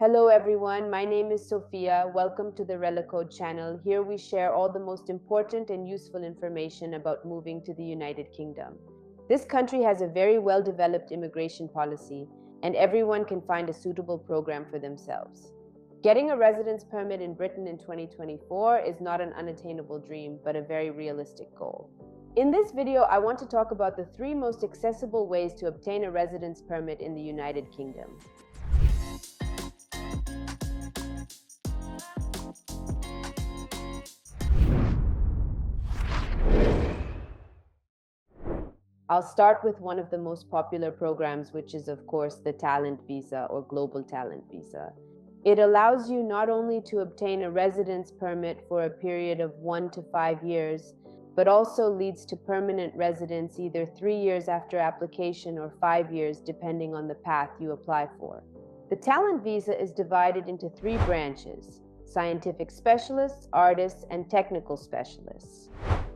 Hello everyone, my name is Sophia. Welcome to the Relocation channel. Here we share all the most important and useful information about moving to the United Kingdom. This country has a very well-developed immigration policy, and everyone can find a suitable program for themselves. Getting a residence permit in Britain in 2024 is not an unattainable dream, but a very realistic goal. In this video, I want to talk about the 3 most accessible ways to obtain a residence permit in the United Kingdom. I'll start with one of the most popular programs, which is, of course, the Talent Visa or Global Talent Visa. It allows you not only to obtain a residence permit for a period of 1 to 5 years, but also leads to permanent residence either 3 years after application or 5 years, depending on the path you apply for. The Talent Visa is divided into 3 branches: scientific specialists, artists, and technical specialists.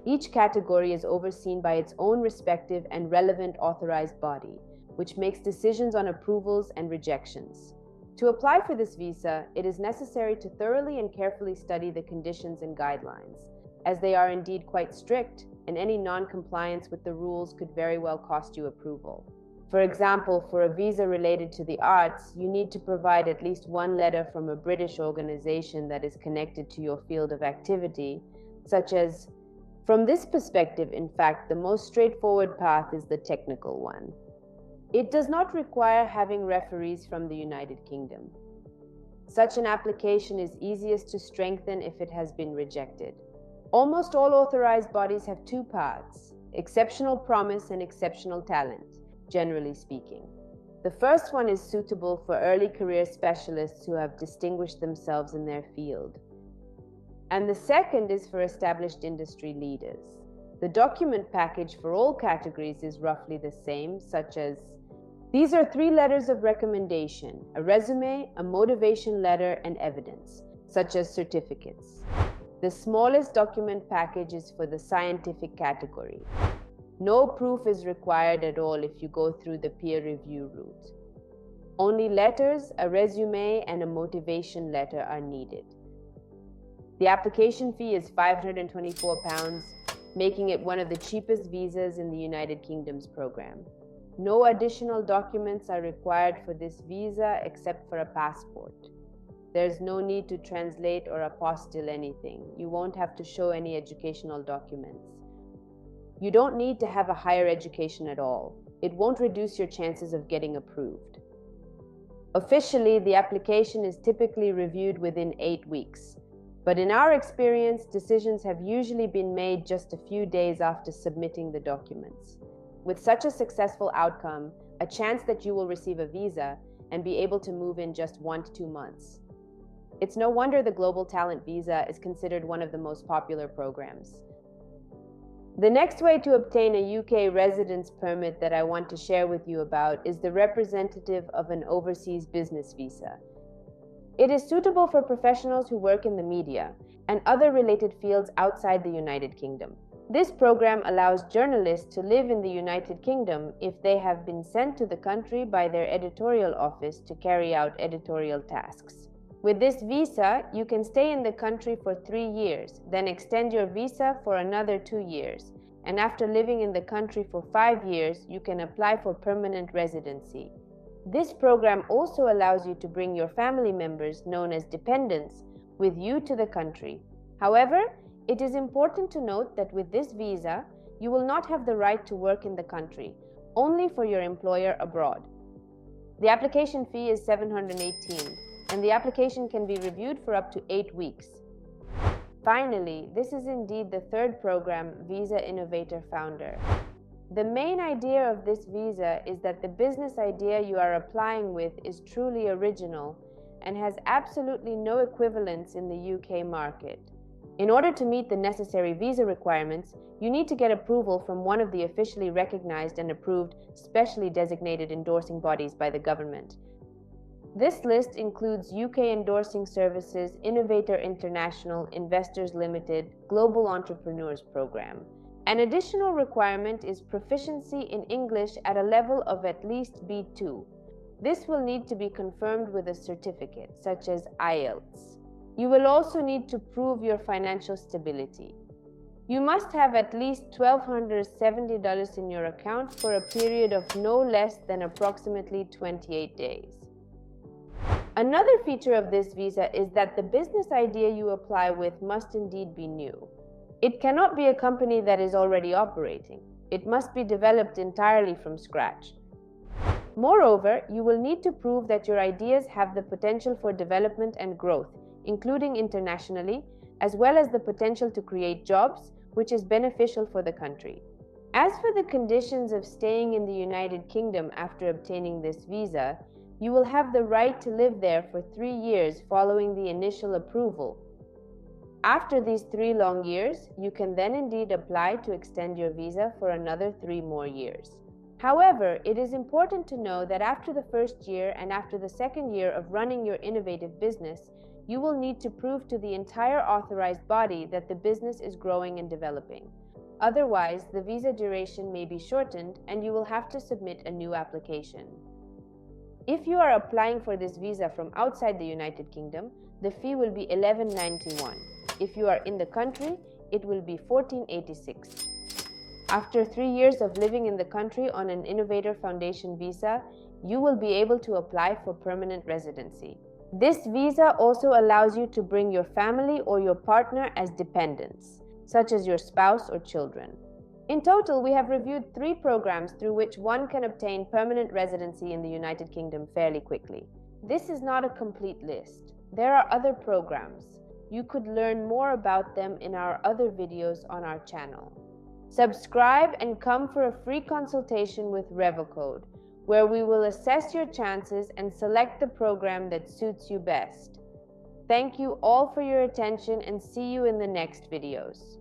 Each category is overseen by its own respective and relevant authorized body, which makes decisions on approvals and rejections. To apply for this visa, it is necessary to thoroughly and carefully study the conditions and guidelines, as they are indeed quite strict, and any non-compliance with the rules could very well cost you approval. For example, for a visa related to the arts, you need to provide at least 1 letter from a British organization that is connected to your field of activity, such as. From this perspective, in fact, the most straightforward path is the technical one. It does not require having referees from the United Kingdom. Such an application is easiest to strengthen if it has been rejected. Almost all authorized bodies have 2 paths: exceptional promise and exceptional talent, generally speaking. The first one is suitable for early career specialists who have distinguished themselves in their field. And the second is for established industry leaders. The document package for all categories is roughly the same, such as these are 3 letters of recommendation: a resume, a motivation letter, and evidence, such as certificates. The smallest document package is for the scientific category. No proof is required at all if you go through the peer review route. Only letters, a resume, and a motivation letter are needed. The application fee is £524, making it one of the cheapest visas in the United Kingdom's program. No additional documents are required for this visa except for a passport. There's no need to translate or apostille anything. You won't have to show any educational documents. You don't need to have a higher education at all. It won't reduce your chances of getting approved. Officially, the application is typically reviewed within 8 weeks. But in our experience, decisions have usually been made just a few days after submitting the documents. With such a successful outcome, a chance that you will receive a visa and be able to move in just 1 to 2 months. It's no wonder the Global Talent Visa is considered one of the most popular programs. The next way to obtain a UK residence permit that I want to share with you about is the representative of an overseas business visa. It is suitable for professionals who work in the media and other related fields outside the United Kingdom. This program allows journalists to live in the United Kingdom if they have been sent to the country by their editorial office to carry out editorial tasks. With this visa, you can stay in the country for 3 years, then extend your visa for another 2 years, and after living in the country for 5 years, you can apply for permanent residency. This program also allows you to bring your family members, known as dependents, with you to the country. However, it is important to note that with this visa, you will not have the right to work in the country, only for your employer abroad. The application fee is $718, and the application can be reviewed for up to 8 weeks. Finally, this is indeed the 3rd program Visa Innovator founder. The main idea of this visa is that the business idea you are applying with is truly original and has absolutely no equivalence in the UK market. In order to meet the necessary visa requirements, you need to get approval from one of the officially recognized and approved, specially designated endorsing bodies by the government. This list includes UK Endorsing Services, Innovator International, Investors Limited, Global Entrepreneurs Program. An additional requirement is proficiency in English at a level of at least B2. This will need to be confirmed with a certificate, such as IELTS. You will also need to prove your financial stability. You must have at least $1,270 in your account for a period of no less than approximately 28 days. Another feature of this visa is that the business idea you apply with must indeed be new. It cannot be a company that is already operating. It must be developed entirely from scratch. Moreover, you will need to prove that your ideas have the potential for development and growth, including internationally, as well as the potential to create jobs, which is beneficial for the country. As for the conditions of staying in the United Kingdom after obtaining this visa, you will have the right to live there for 3 years following the initial approval. After these 3 long years, you can then indeed apply to extend your visa for another 3 more years. However, it is important to know that after the first year and after the second year of running your innovative business, you will need to prove to the entire authorized body that the business is growing and developing. Otherwise, the visa duration may be shortened and you will have to submit a new application. If you are applying for this visa from outside the United Kingdom, the fee will be $11.91. If you are in the country, it will be $14.86. After 3 years of living in the country on an Innovator Foundation visa, you will be able to apply for permanent residency. This visa also allows you to bring your family or your partner as dependents, such as your spouse or children. In total, we have reviewed 3 programs through which one can obtain permanent residency in the United Kingdom fairly quickly. This is not a complete list. There are other programs. You could learn more about them in our other videos on our channel. Subscribe and come for a free consultation with RevoCode, where we will assess your chances and select the program that suits you best. Thank you all for your attention and see you in the next videos.